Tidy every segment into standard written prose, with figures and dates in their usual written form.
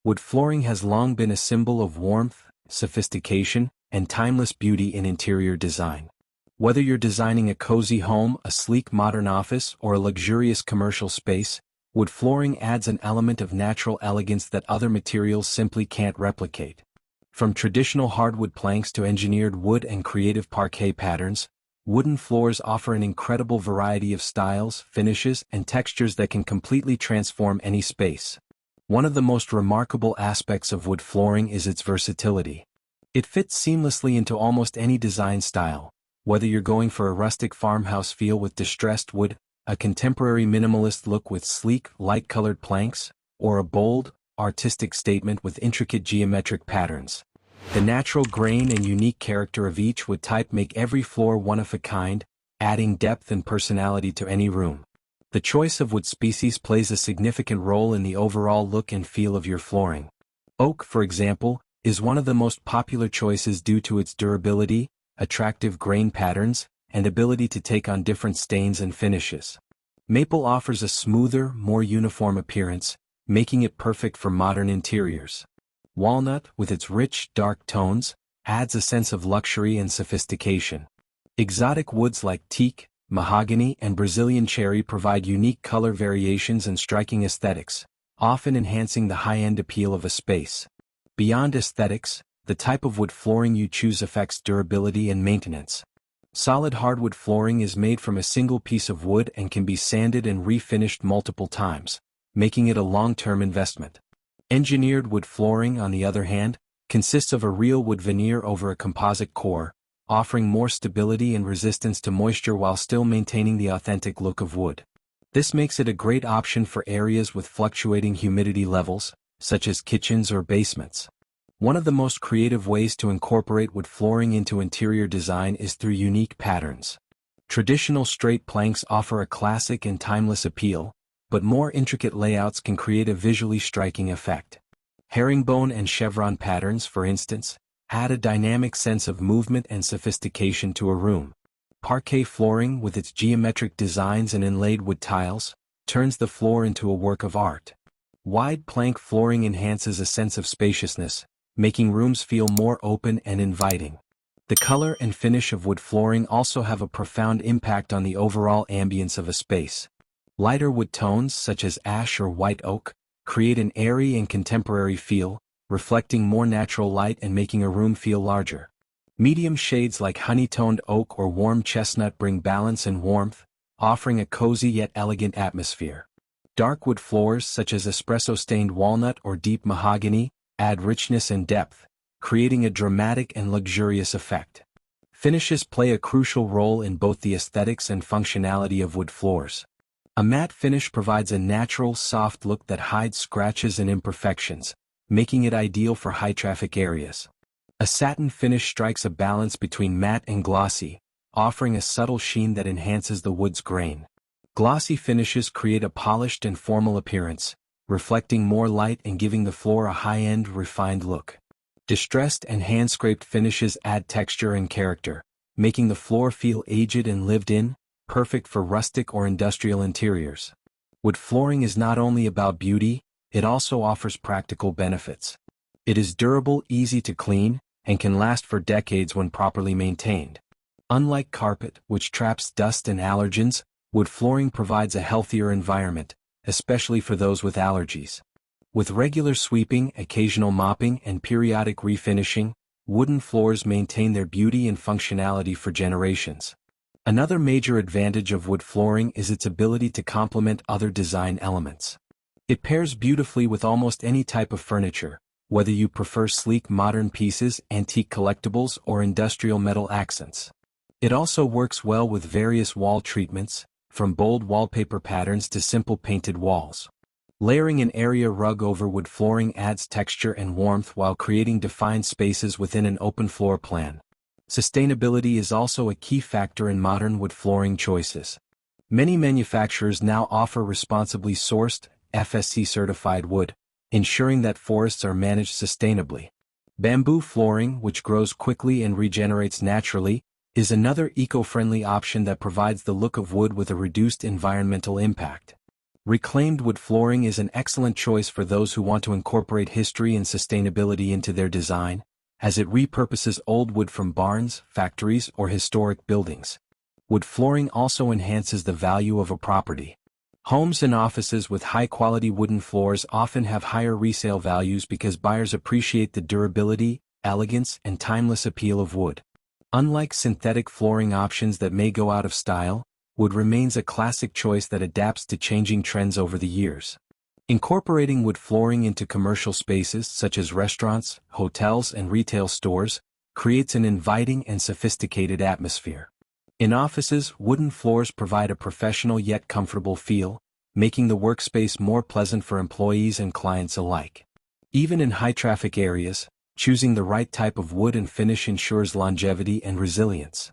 Wood flooring has long been a symbol of warmth, sophistication, and timeless beauty in interior design. Whether you're designing a cozy home, a sleek modern office, or a luxurious commercial space, wood flooring adds an element of natural elegance that other materials simply can't replicate. From traditional hardwood planks to engineered wood and creative parquet patterns, wooden floors offer an incredible variety of styles, finishes, and textures that can completely transform any space. One of the most remarkable aspects of wood flooring is its versatility. It fits seamlessly into almost any design style, whether you're going for a rustic farmhouse feel with distressed wood, a contemporary minimalist look with sleek, light-colored planks, or a bold, artistic statement with intricate geometric patterns. The natural grain and unique character of each wood type make every floor one of a kind, adding depth and personality to any room. The choice of wood species plays a significant role in the overall look and feel of your flooring. Oak, for example, is one of the most popular choices due to its durability, attractive grain patterns, and ability to take on different stains and finishes. Maple offers a smoother, more uniform appearance, making it perfect for modern interiors. Walnut, with its rich, dark tones, adds a sense of luxury and sophistication. Exotic woods like teak, mahogany, and Brazilian cherry provide unique color variations and striking aesthetics, often enhancing the high-end appeal of a space. Beyond aesthetics, the type of wood flooring you choose affects durability and maintenance. Solid hardwood flooring is made from a single piece of wood and can be sanded and refinished multiple times, making it a long-term investment. Engineered wood flooring, on the other hand, consists of a real wood veneer over a composite core, offering more stability and resistance to moisture while still maintaining the authentic look of wood. This makes it a great option for areas with fluctuating humidity levels, such as kitchens or basements. One of the most creative ways to incorporate wood flooring into interior design is through unique patterns. Traditional straight planks offer a classic and timeless appeal, but more intricate layouts can create a visually striking effect. Herringbone and chevron patterns, for instance, add a dynamic sense of movement and sophistication to a room. Parquet flooring, with its geometric designs and inlaid wood tiles, turns the floor into a work of art. Wide plank flooring enhances a sense of spaciousness, making rooms feel more open and inviting. The color and finish of wood flooring also have a profound impact on the overall ambience of a space. Lighter wood tones, such as ash or white oak, create an airy and contemporary feel, reflecting more natural light and making a room feel larger. Medium shades like honey-toned oak or warm chestnut bring balance and warmth, offering a cozy yet elegant atmosphere. Dark wood floors, such as espresso-stained walnut or deep mahogany, add richness and depth, creating a dramatic and luxurious effect. Finishes play a crucial role in both the aesthetics and functionality of wood floors. A matte finish provides a natural, soft look that hides scratches and imperfections, making it ideal for high-traffic areas. A satin finish strikes a balance between matte and glossy, offering a subtle sheen that enhances the wood's grain. Glossy finishes create a polished and formal appearance, reflecting more light and giving the floor a high-end, refined look. Distressed and hand-scraped finishes add texture and character, making the floor feel aged and lived in, perfect for rustic or industrial interiors. Wood flooring is not only about beauty, it also offers practical benefits. It is durable, easy to clean, and can last for decades when properly maintained. Unlike carpet, which traps dust and allergens, wood flooring provides a healthier environment, especially for those with allergies. With regular sweeping, occasional mopping, and periodic refinishing, wooden floors maintain their beauty and functionality for generations. Another major advantage of wood flooring is its ability to complement other design elements. It pairs beautifully with almost any type of furniture, whether you prefer sleek modern pieces, antique collectibles, or industrial metal accents. It also works well with various wall treatments, from bold wallpaper patterns to simple painted walls. Layering an area rug over wood flooring adds texture and warmth while creating defined spaces within an open floor plan. Sustainability is also a key factor in modern wood flooring choices. Many manufacturers now offer responsibly sourced, FSC-certified wood, ensuring that forests are managed sustainably. Bamboo flooring, which grows quickly and regenerates naturally, is another eco-friendly option that provides the look of wood with a reduced environmental impact. Reclaimed wood flooring is an excellent choice for those who want to incorporate history and sustainability into their design, as it repurposes old wood from barns, factories, or historic buildings. Wood flooring also enhances the value of a property. Homes and offices with high-quality wooden floors often have higher resale values because buyers appreciate the durability, elegance, and timeless appeal of wood. Unlike synthetic flooring options that may go out of style, wood remains a classic choice that adapts to changing trends over the years. Incorporating wood flooring into commercial spaces such as restaurants, hotels, and retail stores creates an inviting and sophisticated atmosphere. In offices, wooden floors provide a professional yet comfortable feel, making the workspace more pleasant for employees and clients alike. Even in high-traffic areas, choosing the right type of wood and finish ensures longevity and resilience.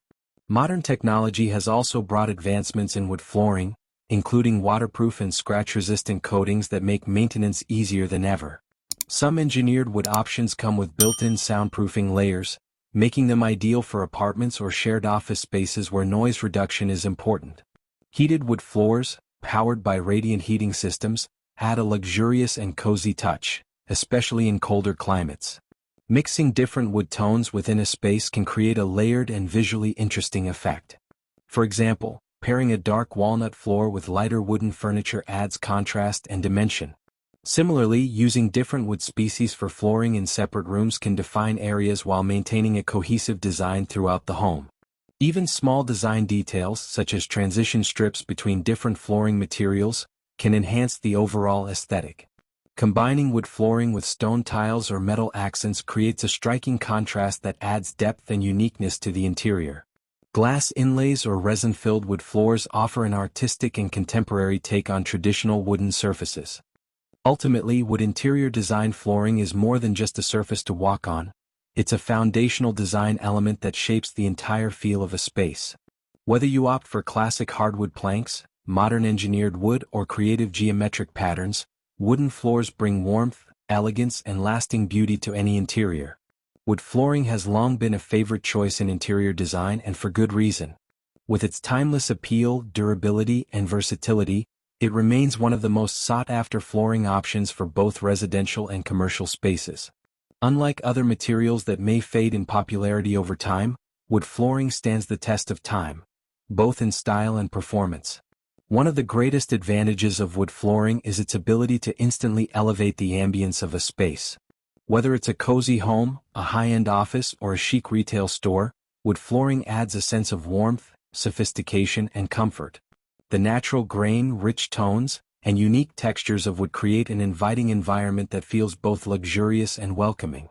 Modern technology has also brought advancements in wood flooring, including waterproof and scratch-resistant coatings that make maintenance easier than ever. Some engineered wood options come with built-in soundproofing layers, making them ideal for apartments or shared office spaces where noise reduction is important. Heated wood floors, powered by radiant heating systems, add a luxurious and cozy touch, especially in colder climates. Mixing different wood tones within a space can create a layered and visually interesting effect. For example, pairing a dark walnut floor with lighter wooden furniture adds contrast and dimension. Similarly, using different wood species for flooring in separate rooms can define areas while maintaining a cohesive design throughout the home. Even small design details, such as transition strips between different flooring materials, can enhance the overall aesthetic. Combining wood flooring with stone tiles or metal accents creates a striking contrast that adds depth and uniqueness to the interior. Glass inlays or resin-filled wood floors offer an artistic and contemporary take on traditional wooden surfaces. Ultimately, wood interior design flooring is more than just a surface to walk on. It's a foundational design element that shapes the entire feel of a space. Whether you opt for classic hardwood planks, modern engineered wood, or creative geometric patterns, wooden floors bring warmth, elegance, and lasting beauty to any interior. Wood flooring has long been a favorite choice in interior design, and for good reason. With its timeless appeal, durability, and versatility, it remains one of the most sought-after flooring options for both residential and commercial spaces. Unlike other materials that may fade in popularity over time, wood flooring stands the test of time, both in style and performance. One of the greatest advantages of wood flooring is its ability to instantly elevate the ambience of a space. Whether it's a cozy home, a high-end office, or a chic retail store, wood flooring adds a sense of warmth, sophistication, and comfort. The natural grain, rich tones, and unique textures of wood create an inviting environment that feels both luxurious and welcoming.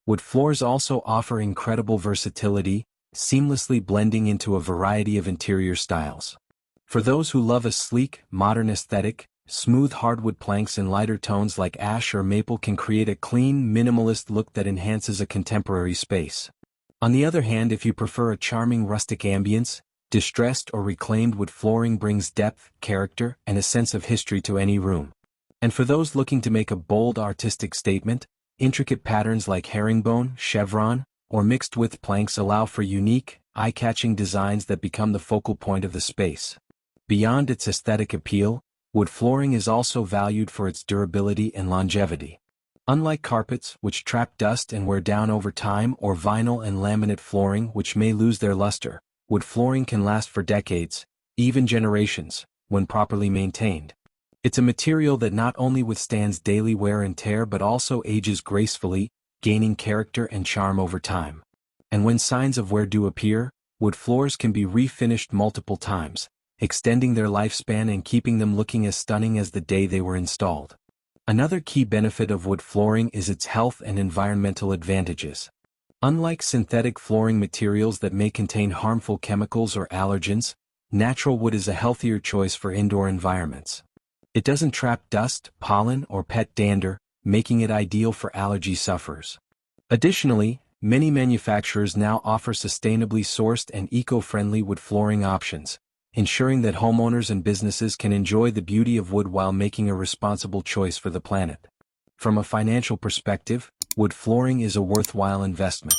Wood floors also offer incredible versatility, seamlessly blending into a variety of interior styles. For those who love a sleek, modern aesthetic, smooth hardwood planks in lighter tones like ash or maple can create a clean, minimalist look that enhances a contemporary space. On the other hand, if you prefer a charming rustic ambience, distressed or reclaimed wood flooring brings depth, character, and a sense of history to any room. And for those looking to make a bold artistic statement, intricate patterns like herringbone, chevron, or mixed-width planks allow for unique, eye-catching designs that become the focal point of the space. Beyond its aesthetic appeal, wood flooring is also valued for its durability and longevity. Unlike carpets, which trap dust and wear down over time, or vinyl and laminate flooring, which may lose their luster, wood flooring can last for decades, even generations, when properly maintained. It's a material that not only withstands daily wear and tear but also ages gracefully, gaining character and charm over time. And when signs of wear do appear, wood floors can be refinished multiple times, extending their lifespan and keeping them looking as stunning as the day they were installed. Another key benefit of wood flooring is its health and environmental advantages. Unlike synthetic flooring materials that may contain harmful chemicals or allergens, natural wood is a healthier choice for indoor environments. It doesn't trap dust, pollen, or pet dander, making it ideal for allergy sufferers. Additionally, many manufacturers now offer sustainably sourced and eco-friendly wood flooring options, ensuring that homeowners and businesses can enjoy the beauty of wood while making a responsible choice for the planet. From a financial perspective, wood flooring is a worthwhile investment.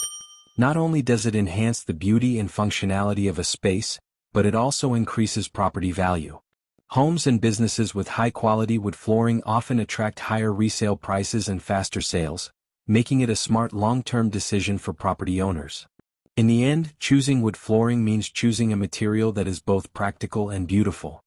Not only does it enhance the beauty and functionality of a space, but it also increases property value. Homes and businesses with high-quality wood flooring often attract higher resale prices and faster sales, making it a smart long-term decision for property owners. In the end, choosing wood flooring means choosing a material that is both practical and beautiful.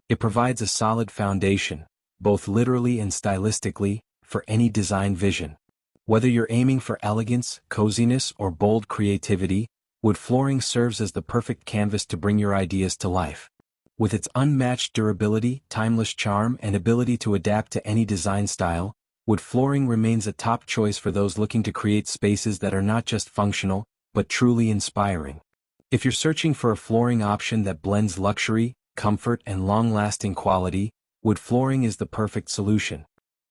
It provides a solid foundation, both literally and stylistically, for any design vision. Whether you're aiming for elegance, coziness, or bold creativity, wood flooring serves as the perfect canvas to bring your ideas to life. With its unmatched durability, timeless charm, and ability to adapt to any design style, wood flooring remains a top choice for those looking to create spaces that are not just functional, but truly inspiring. If you're searching for a flooring option that blends luxury, comfort, and long-lasting quality, wood flooring is the perfect solution.